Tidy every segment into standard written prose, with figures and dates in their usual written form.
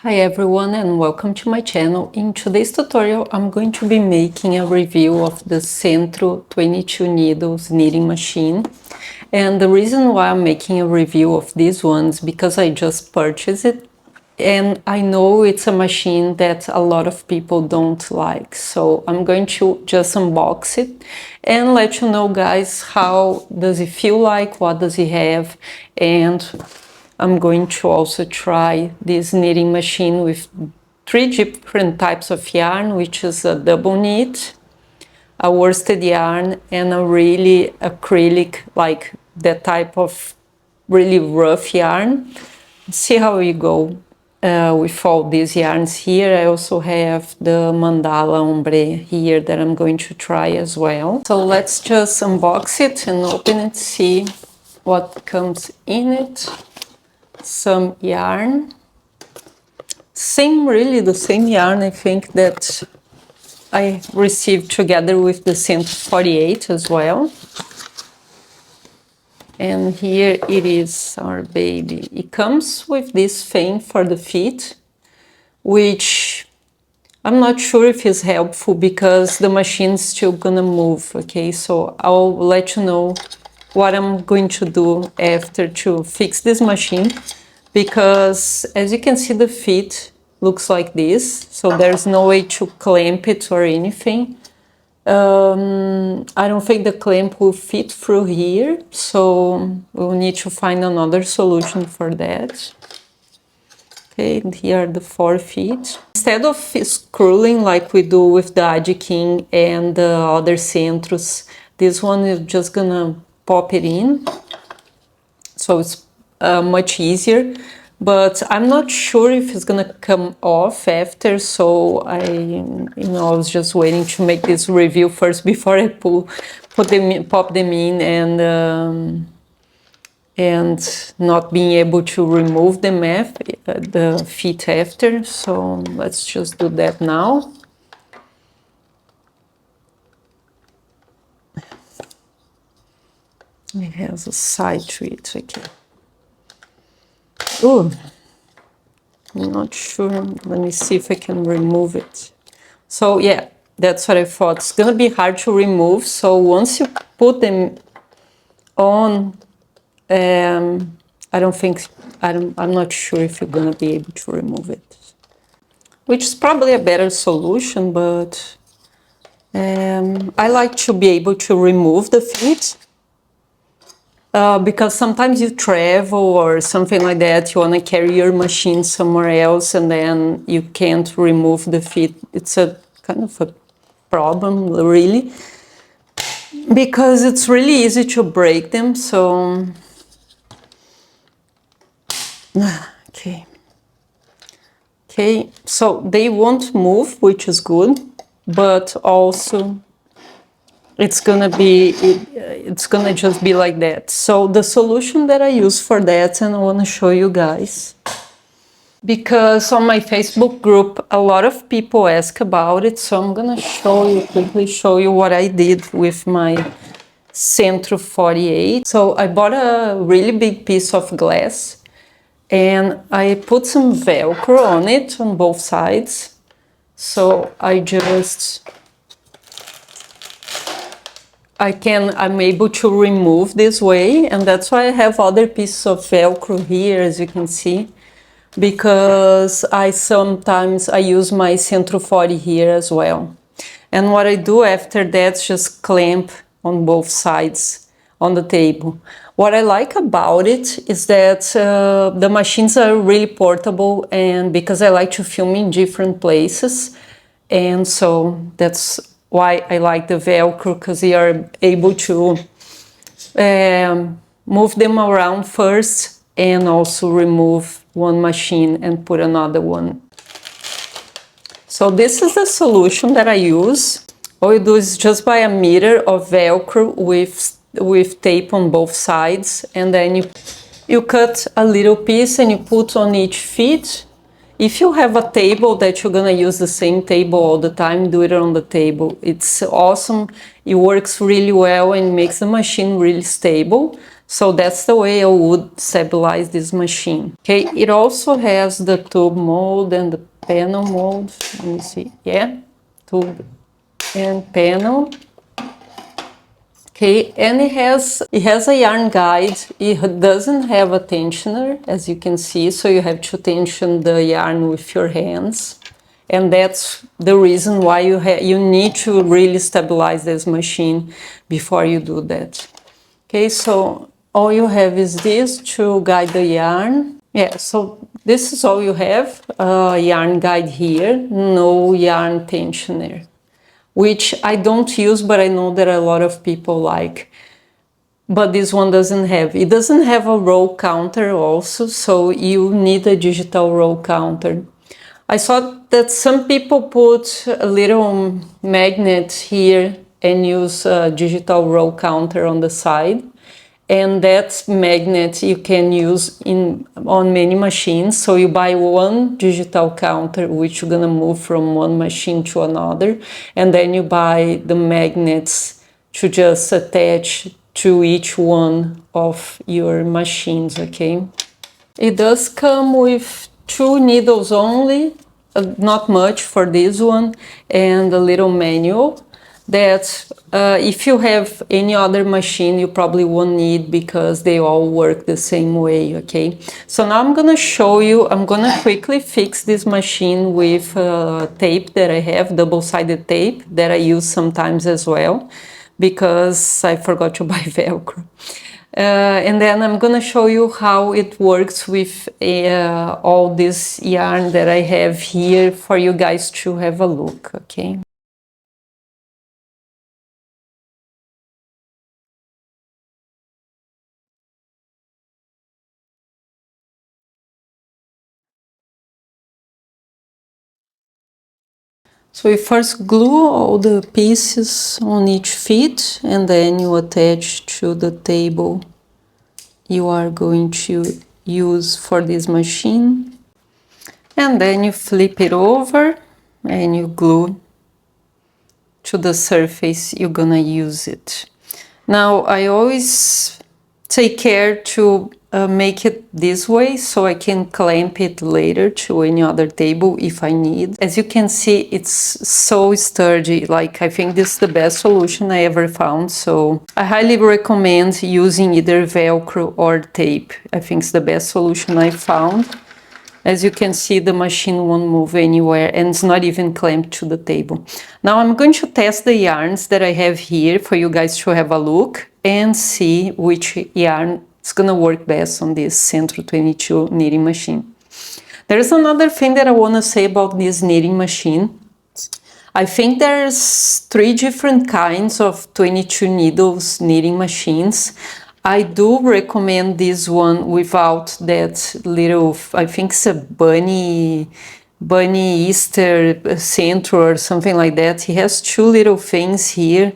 Hi everyone and welcome to my channel. In today's tutorial I'm going to be making a review of the Sentro 22 needles knitting machine. And the reason why I'm making a review of these ones because I just purchased it and I know it's a machine that a lot of people don't like. So I'm going to just unbox it and let you know, guys, how does it feel like, what does it have, and I'm going to also try this knitting machine with 3 different types of yarn, which is a double knit, a worsted yarn, and a really acrylic, like that type of really rough yarn. See how we go with all these yarns here. I also have the mandala ombre here that I'm going to try as well. So let's just unbox it and open it, see what comes in it. Some yarn, really the same yarn I think that I received together with the Sentro 48 as well. And here it is, our baby. It comes with this fan for the feet, which I'm not sure if it's helpful because the machine's still gonna move, okay? So I'll let you know what I'm going to do after to fix this machine, because as you can see the feet looks like this, so there's no way to clamp it or anything. I don't think the clamp will fit through here, so we'll need to find another solution for that. Okay, and here are the 4 feet. Instead of scrolling like we do with the King and the other Centros, this one is just gonna pop it in, so it's much easier. But I'm not sure if it's gonna come off after, so I was just waiting to make this review first before I pop them in and not being able to remove them the feet after. So let's just do that now. It has a side to it, okay. Oh, I'm not sure. Let me see if I can remove it. So yeah, that's what I thought. It's gonna be hard to remove. So once you put them on, I'm not sure if you're gonna be able to remove it, which is probably a better solution. But I like to be able to remove the feet. Because sometimes you travel or something like that, you want to carry your machine somewhere else and then you can't remove the feet. It's a kind of a problem, really, because it's really easy to break them. So okay, so they won't move, which is good, but also it's gonna just be like that. So the solution that I use for that, and I want to show you guys, because on my Facebook group a lot of people ask about it, so I'm gonna quickly show you what I did with my Sentro 48. So I bought a really big piece of glass and I put some Velcro on it on both sides. So I'm able to remove this way, and that's why I have other pieces of Velcro here, as you can see, because sometimes I use my Sentro 40 here as well. And what I do after that is just clamp on both sides on the table. What I like about it is that the machines are really portable, and because I like to film in different places, and so that's why I like the Velcro, because you are able to move them around first and also remove one machine and put another one. So this is the solution that I use. All you do is just buy a meter of Velcro with tape on both sides, and then you cut a little piece and you put on each feet. If you have a table that you're gonna use the same table all the time, do it on the table. It's awesome. It works really well and makes the machine really stable. So that's the way I would stabilize this machine. Okay, it also has the tube mold and the panel mold. Let me see, yeah, tube and panel. Okay, and it has a yarn guide. It doesn't have a tensioner, as you can see, so you have to tension the yarn with your hands. And that's the reason why you need to really stabilize this machine before you do that. Okay, so all you have is this to guide the yarn. Yeah, so this is all you have, yarn guide here, no yarn tensioner, which I don't use, but I know that a lot of people like. But this one doesn't have. It doesn't have a row counter also, so you need a digital row counter. I saw that some people put a little magnet here and use a digital row counter on the side. And that magnet you can use on many machines. So you buy one digital counter, which you're gonna move from one machine to another, and then you buy the magnets to just attach to each one of your machines, okay? It does come with 2 needles only, not much for this one, and a little manual that if you have any other machine you probably won't need because they all work the same way, okay? So now I'm gonna show you, I'm gonna quickly fix this machine with tape that I have, double-sided tape that I use sometimes as well because I forgot to buy Velcro. And then I'm gonna show you how it works with all this yarn that I have here for you guys to have a look, okay? So you first glue all the pieces on each feet and then you attach to the table you are going to use for this machine. And then you flip it over and you glue to the surface you're gonna use it. Now I always take care to make it this way so I can clamp it later to any other table if I need. As you can see, it's so sturdy. Like, I think this is the best solution I ever found, so I highly recommend using either Velcro or tape. I think it's the best solution I found. As you can see, the machine won't move anywhere and it's not even clamped to the table. Now I'm going to test the yarns that I have here for you guys to have a look and see which yarn is gonna work best on this Sentro 22 knitting machine. There's another thing that I wanna say about this knitting machine. I think there's 3 different kinds of 22 needles knitting machines. I do recommend this one without that little, I think it's a bunny Easter Sentro or something like that. He has 2 little things here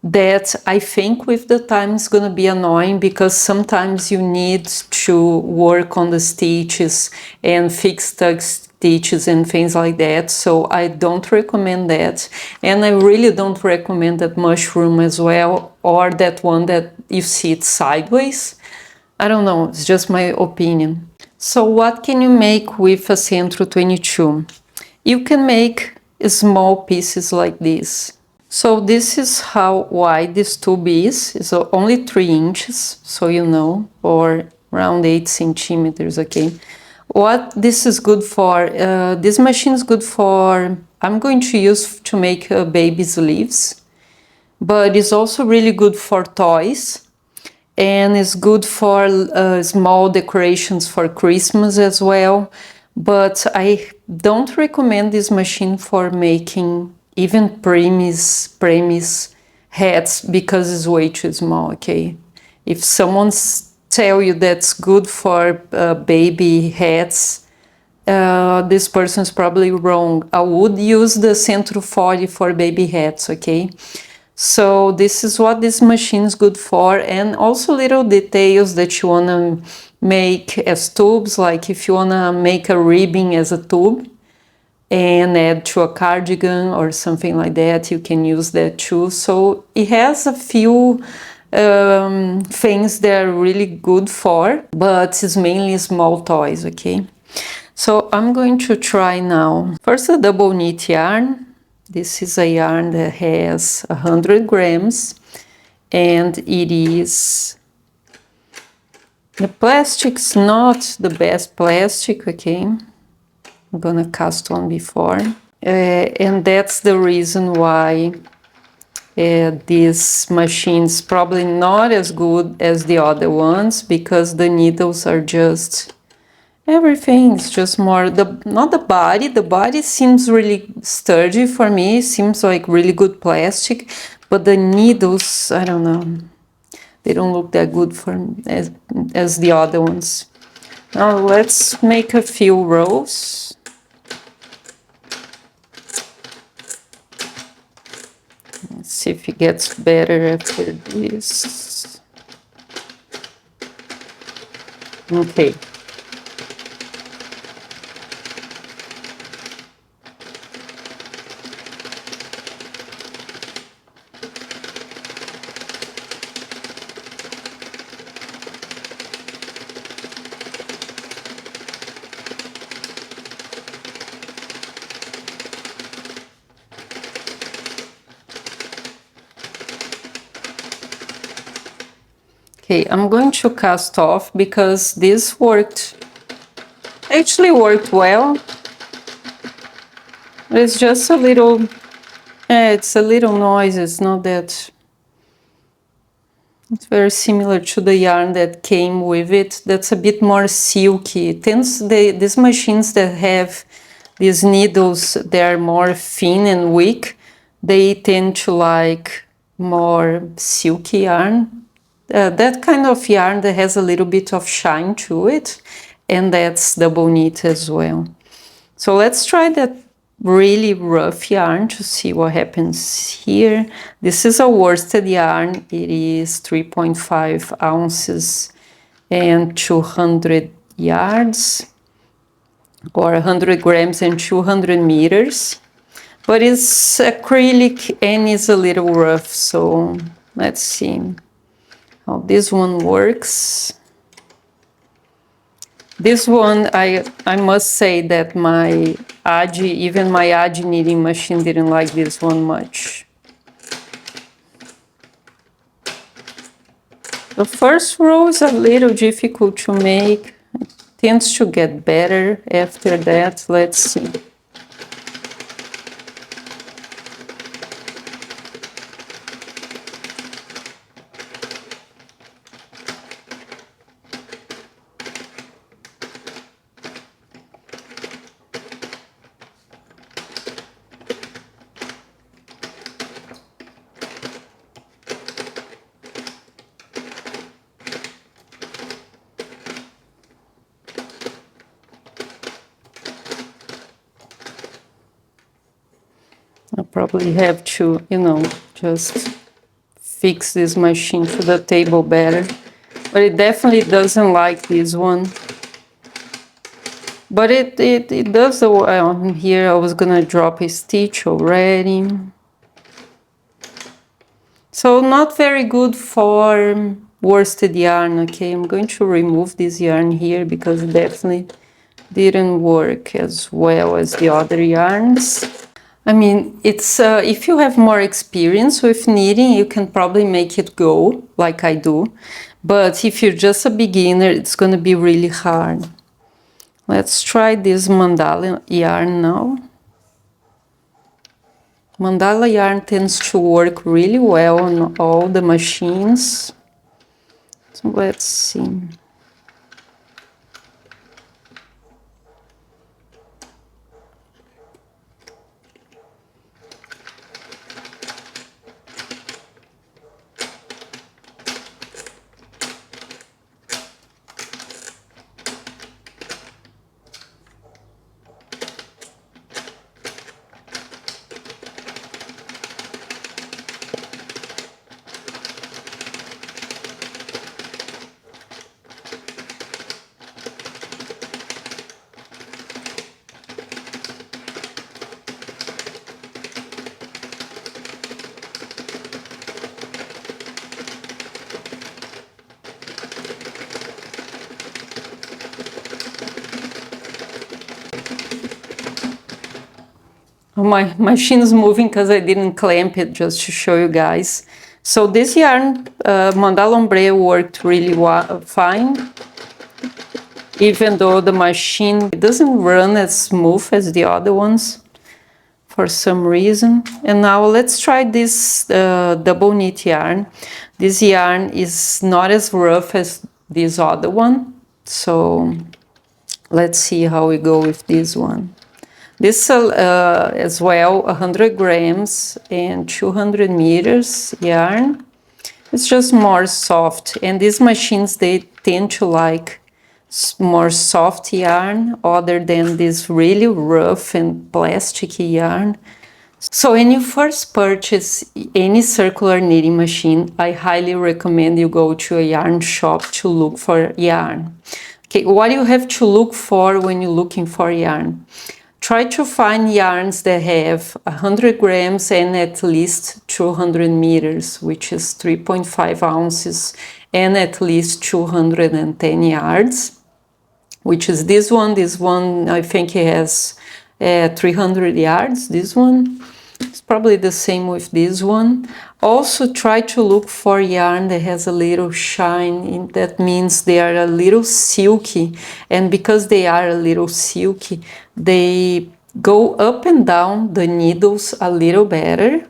that I think with the time is gonna be annoying because sometimes you need to work on the stitches and fix tug stitches and things like that, so I don't recommend that. And I really don't recommend that mushroom as well, or that one that you see it sideways. I don't know, it's just my opinion. So what can you make with a Sentro 22? You can make small pieces like this. So this is how wide this tube is. It's only 3 inches, so you know, or around 8 centimeters, okay? What this is good for, this machine is good for, I'm going to use to make baby sleeves, but it's also really good for toys, and it's good for small decorations for Christmas as well. But I don't recommend this machine for making even premies hats because it's way too small, okay? If someone's tell you that's good for baby hats, this person's probably wrong. I would use the Sentro 40 for baby hats, okay? So this is what this machine is good for, and also little details that you wanna make as tubes, like if you wanna make a ribbing as a tube and add to a cardigan or something like that, you can use that too. So it has a few things they're really good for, but it's mainly small toys, okay? So I'm going to try now. First, a double knit yarn. This is a yarn that has 100 grams, and it is, the plastic's not the best plastic, okay? I'm gonna cast on before. And that's the reason why this machine's probably not as good as the other ones, because the needles are just, everything's just more, not the body seems really sturdy for me, seems like really good plastic, but the needles, I don't know, they don't look that good for as the other ones. Now let's make a few rows. Let's see if it gets better after this. Okay. Okay, I'm going to cast off because this actually worked well. It's just a little, it's a little noise, it's not that, it's very similar to the yarn that came with it. That's a bit more silky. These machines that have these needles, they're more thin and weak, they tend to like more silky yarn. That kind of yarn that has a little bit of shine to it, and that's double knit as well. So let's try that really rough yarn to see what happens here. This is a worsted yarn. It is 3.5 ounces and 200 yards, or 100 grams and 200 meters. But it's acrylic and it's a little rough, so let's see how this one works. This one, I must say that even my Adi knitting machine didn't like this one much. The first row is a little difficult to make. It tends to get better after that. Let's see. I probably have to, just fix this machine to the table better. But it definitely doesn't like this one. But it does well. Here I was gonna drop a stitch already. So not very good for worsted yarn, okay? I'm going to remove this yarn here because it definitely didn't work as well as the other yarns. I mean, it's if you have more experience with knitting, you can probably make it go like I do. But if you're just a beginner, it's gonna be really hard. Let's try this mandala yarn now. Mandala yarn tends to work really well on all the machines. So let's see. My machine is moving because I didn't clamp it, just to show you guys. So this yarn, Mandala Ombre, worked really fine, even though the machine doesn't run as smooth as the other ones for some reason. And now let's try this double knit yarn. This yarn is not as rough as this other one, so let's see how we go with this one. This as well, 100 grams and 200 meters yarn. It's just more soft, and these machines, they tend to like more soft yarn other than this really rough and plasticky yarn. So when you first purchase any circular knitting machine, I highly recommend you go to a yarn shop to look for yarn. Okay, what you have to look for when you're looking for yarn? Try to find yarns that have 100 grams and at least 200 meters, which is 3.5 ounces, and at least 210 yards, which is this one. This one, I think it has 300 yards, this one. It's probably the same with this one. Also try to look for yarn that has a little shine. That means they are a little silky, and because they are a little silky, they go up and down the needles a little better.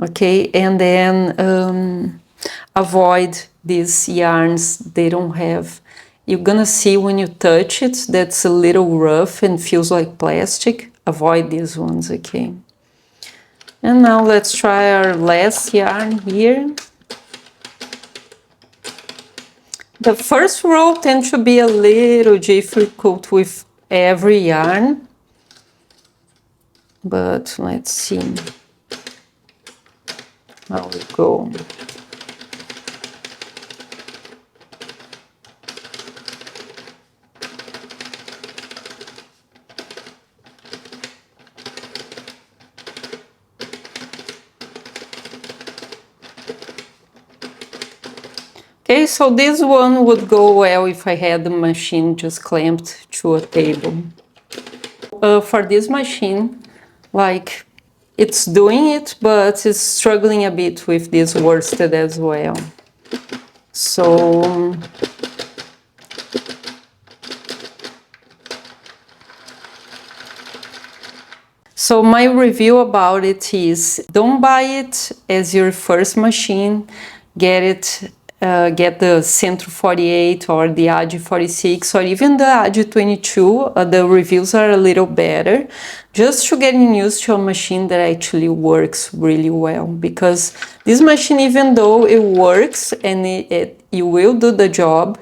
Okay, and then avoid these yarns. They don't have, you're gonna see when you touch it that's a little rough and feels like plastic. Avoid these ones, okay? And now let's try our last yarn here. The first row tends to be a little difficult with every yarn, but let's see how we go. Okay, so this one would go well if I had the machine just clamped to a table. For this machine, like, it's doing it, but it's struggling a bit with this worsted as well. So my review about it is, don't buy it as your first machine. Get the Sentro 48 or the Adi 46 or even the Adi 22. The reviews are a little better, just to getting used to a machine that actually works really well. Because this machine, even though it works and you will do the job,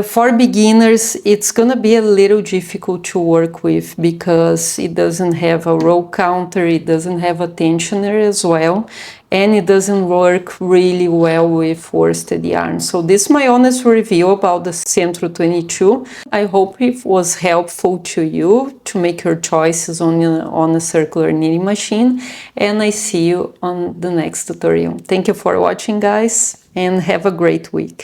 for beginners, it's gonna be a little difficult to work with because it doesn't have a row counter, it doesn't have a tensioner as well, and it doesn't work really well with worsted yarn. So this is my honest review about the Sentro 22. I hope it was helpful to you to make your choices on a circular knitting machine, and I see you on the next tutorial. Thank you for watching, guys, and have a great week.